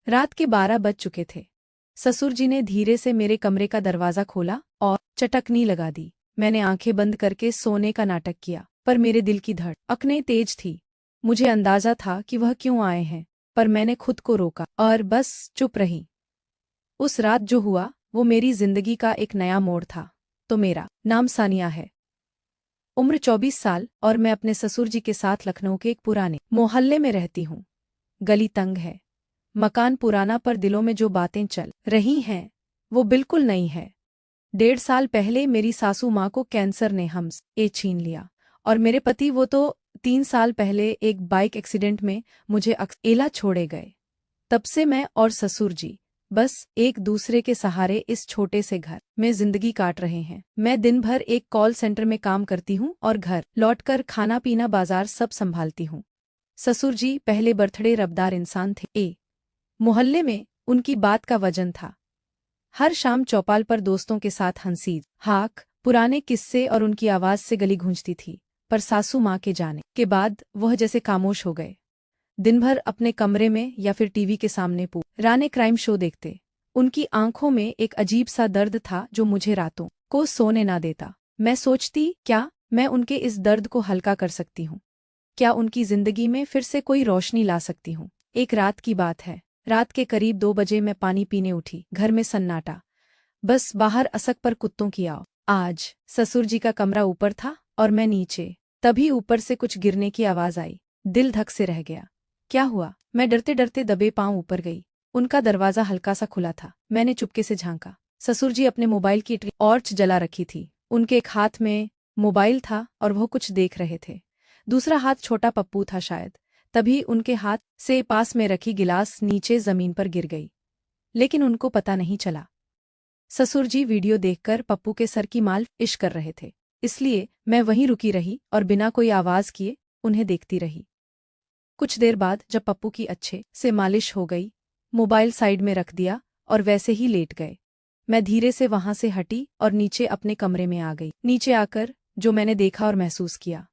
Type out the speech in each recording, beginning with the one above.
रात के 12 बज चुके थे। ससुर जी ने धीरे से मेरे कमरे का दरवाज़ा खोला और चटकनी लगा दी। मैंने आंखें बंद करके सोने का नाटक किया, पर मेरे दिल की धड़कनें तेज थी। मुझे अंदाजा था कि वह क्यों आए हैं, पर मैंने खुद को रोका और बस चुप रही। उस रात जो हुआ वो मेरी जिंदगी का एक नया मोड़ था। तो मेरा नाम सानिया है, उम्र 24 साल, और मैं अपने ससुर जी के साथ लखनऊ के एक पुराने मोहल्ले में रहती हूँ। गली तंग है, मकान पुराना, पर दिलों में जो बातें चल रही हैं वो बिल्कुल नई है। 1.5 साल पहले मेरी सासू माँ को कैंसर ने हमसे छीन लिया, और मेरे पति वो तो 3 साल पहले एक बाइक एक्सीडेंट में मुझे अकेला छोड़े गए। तब से मैं और ससुर जी बस एक दूसरे के सहारे इस छोटे से घर में जिंदगी काट रहे हैं। मैं दिन भर एक कॉल सेंटर में काम करती हूँ और घर लौटकर खाना पीना बाजार सब संभालती हूँ। ससुर जी पहले बर्थडे रबदार इंसान थे। मोहल्ले में उनकी बात का वजन था। हर शाम चौपाल पर दोस्तों के साथ हंसी हाक, पुराने किस्से और उनकी आवाज से गली गूंजती थी। पर सासू माँ के जाने के बाद वह जैसे खामोश हो गए। दिन भर अपने कमरे में या फिर टीवी के सामने पुराने क्राइम शो देखते। उनकी आंखों में एक अजीब सा दर्द था जो मुझे रातों को सोने ना देता। मैं सोचती, क्या मैं उनके इस दर्द को हल्का कर सकती हूँ? क्या उनकी जिंदगी में फिर से कोई रोशनी ला सकती हूँ? एक रात की बात है। रात के करीब 2 बजे मैं पानी पीने उठी। घर में सन्नाटा, बस बाहर असक पर कुत्तों की आव। आज ससुर जी का कमरा ऊपर था और मैं नीचे। तभी ऊपर से कुछ गिरने की आवाज आई। दिल धक से रह गया। क्या हुआ? मैं डरते डरते दबे पांव ऊपर गई। उनका दरवाजा हल्का सा खुला था। मैंने चुपके से झांका। ससुर जी अपने मोबाइल की टॉर्च जला रखी थी। उनके एक हाथ में मोबाइल था और वह कुछ देख रहे थे। दूसरा हाथ छोटा पप्पू था शायद। तभी उनके हाथ से पास में रखी गिलास नीचे जमीन पर गिर गई, लेकिन उनको पता नहीं चला। ससुर जी वीडियो देखकर पप्पू के सर की मालिश कर रहे थे, इसलिए मैं वहीं रुकी रही और बिना कोई आवाज किए उन्हें देखती रही। कुछ देर बाद जब पप्पू की अच्छे से मालिश हो गई, मोबाइल साइड में रख दिया और वैसे ही लेट गए। मैं धीरे से वहां से हटी और नीचे अपने कमरे में आ गई। नीचे आकर जो मैंने देखा और महसूस किया,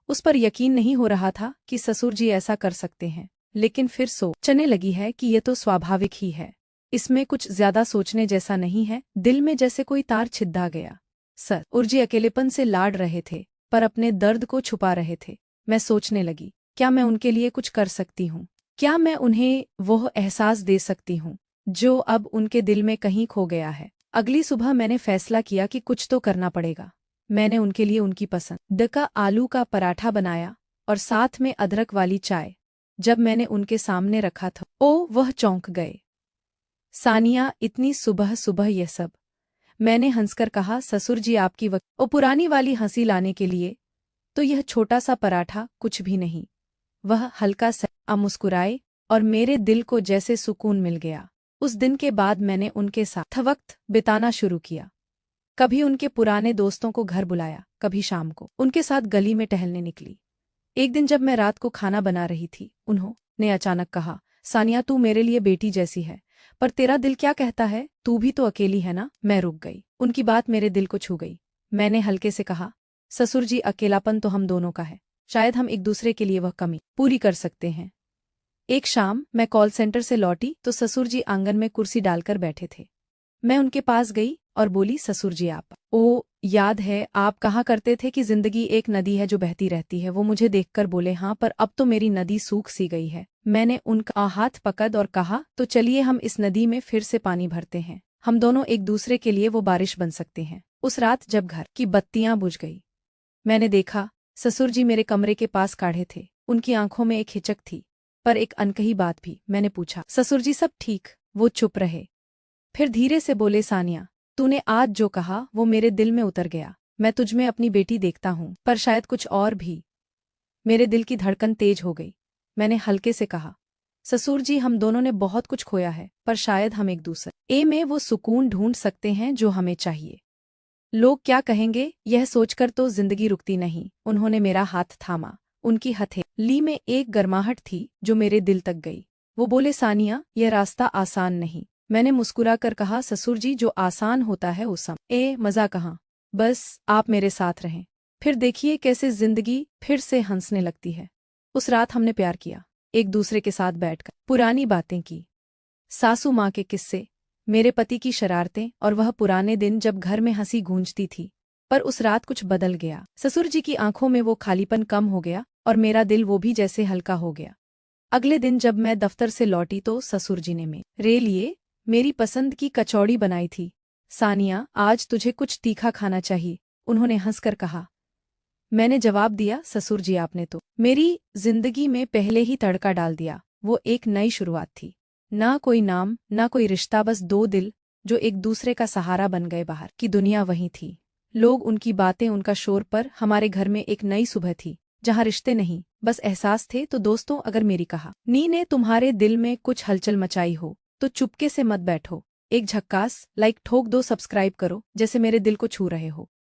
उस पर यकीन नहीं हो रहा था कि ससुर जी ऐसा कर सकते हैं। लेकिन फिर सोचने लगी है कि ये तो स्वाभाविक ही है, इसमें कुछ ज्यादा सोचने जैसा नहीं है। दिल में जैसे कोई तार छिद्दा गया। ससुर जी अकेलेपन से लाड़ रहे थे, पर अपने दर्द को छुपा रहे थे। मैं सोचने लगी, क्या मैं उनके लिए कुछ कर सकती हूँ? क्या मैं उन्हें वो एहसास दे सकती हूँ जो अब उनके दिल में कहीं खो गया है? अगली सुबह मैंने फैसला किया कि कुछ तो करना पड़ेगा। मैंने उनके लिए उनकी पसंद का आलू का पराठा बनाया और साथ में अदरक वाली चाय। जब मैंने उनके सामने रखा था, वह चौंक गए। सानिया, इतनी सुबह सुबह यह सब? मैंने हंसकर कहा। ससुर जी आपकी पुरानी वाली हंसी लाने के लिए तो यह छोटा सा पराठा कुछ भी नहीं। वह हल्का सा मुस्कुराए और मेरे दिल को जैसे सुकून मिल गया। उस दिन के बाद मैंने उनके साथ वक्त बिताना शुरू किया। कभी उनके पुराने दोस्तों को घर बुलाया, कभी शाम को उनके साथ गली में टहलने निकली। एक दिन जब मैं रात को खाना बना रही थी, उन्होंने अचानक कहा, सानिया, तू मेरे लिए बेटी जैसी है, पर तेरा दिल क्या कहता है? तू भी तो अकेली है ना? मैं रुक गई। उनकी बात मेरे दिल को छू गई। मैंने हल्के से कहा, ससुर जी, अकेलापन तो हम दोनों का है। शायद हम एक दूसरे के लिए वह कमी पूरी कर सकते हैं। एक शाम मैं कॉल सेंटर से लौटी तो ससुर जी आंगन में कुर्सी डालकर बैठे थे। मैं उनके पास गई और बोली, ससुर जी आप, याद है आप कहा करते थे कि जिंदगी एक नदी है जो बहती रहती है। वो मुझे देखकर बोले, हाँ, पर अब तो मेरी नदी सूख सी गई है। मैंने उनका हाथ पकड़ और कहा, तो चलिए हम इस नदी में फिर से पानी भरते हैं। हम दोनों एक दूसरे के लिए वो बारिश बन सकते हैं। उस रात जब घर की बत्तियां बुझ गई, मैंने देखा ससुर जी मेरे कमरे के पास खड़े थे। उनकी आंखों में एक हिचक थी, पर एक अनकही बात भी। मैंने पूछा, ससुर जी सब ठीक? वो चुप रहे, फिर धीरे से बोले, सानिया, तूने आज जो कहा वो मेरे दिल में उतर गया। मैं तुझमें अपनी बेटी देखता हूँ, पर शायद कुछ और भी। मेरे दिल की धड़कन तेज हो गई। मैंने हल्के से कहा, ससुर जी, हम दोनों ने बहुत कुछ खोया है, पर शायद हम एक दूसरे में वो सुकून ढूंढ सकते हैं जो हमें चाहिए। लोग क्या कहेंगे, यह सोचकर तो जिंदगी रुकती नहीं। उन्होंने मेरा हाथ थामा। उनकी हथेली में एक गर्माहट थी जो मेरे दिल तक गई। वो बोले, सानिया, यह रास्ता आसान नहीं। मैंने मुस्कुरा कर कहा, ससुर जी, जो आसान होता है उस समय मजा कहाँ। बस आप मेरे साथ रहें, फिर देखिए कैसे जिंदगी फिर से हंसने लगती है। उस रात हमने प्यार किया, एक दूसरे के साथ बैठकर पुरानी बातें की। सासू माँ के किस्से, मेरे पति की शरारतें और वह पुराने दिन जब घर में हंसी गूंजती थी। पर उस रात कुछ बदल गया। ससुर जी की आंखों में वो खालीपन कम हो गया और मेरा दिल वो भी जैसे हल्का हो गया। अगले दिन जब मैं दफ्तर से लौटी तो ससुर जी ने मेरे लिए मेरी पसंद की कचौड़ी बनाई थी। सानिया, आज तुझे कुछ तीखा खाना चाहिए, उन्होंने हंसकर कहा। मैंने जवाब दिया, ससुर जी आपने तो मेरी जिंदगी में पहले ही तड़का डाल दिया। वो एक नई शुरुआत थी। ना कोई नाम, ना कोई रिश्ता, बस दो दिल जो एक दूसरे का सहारा बन गए। बाहर की दुनिया वहीं थी, लोग, उनकी बातें, उनका शोर, पर हमारे घर में एक नई सुबह थी जहाँ रिश्ते नहीं बस एहसास थे। तो दोस्तों, अगर मेरी कहानी ने तुम्हारे दिल में कुछ हलचल मचाई हो तो चुपके से मत बैठो, एक झक्कास लाइक ठोक दो, सब्सक्राइब करो जैसे मेरे दिल को छू रहे हो।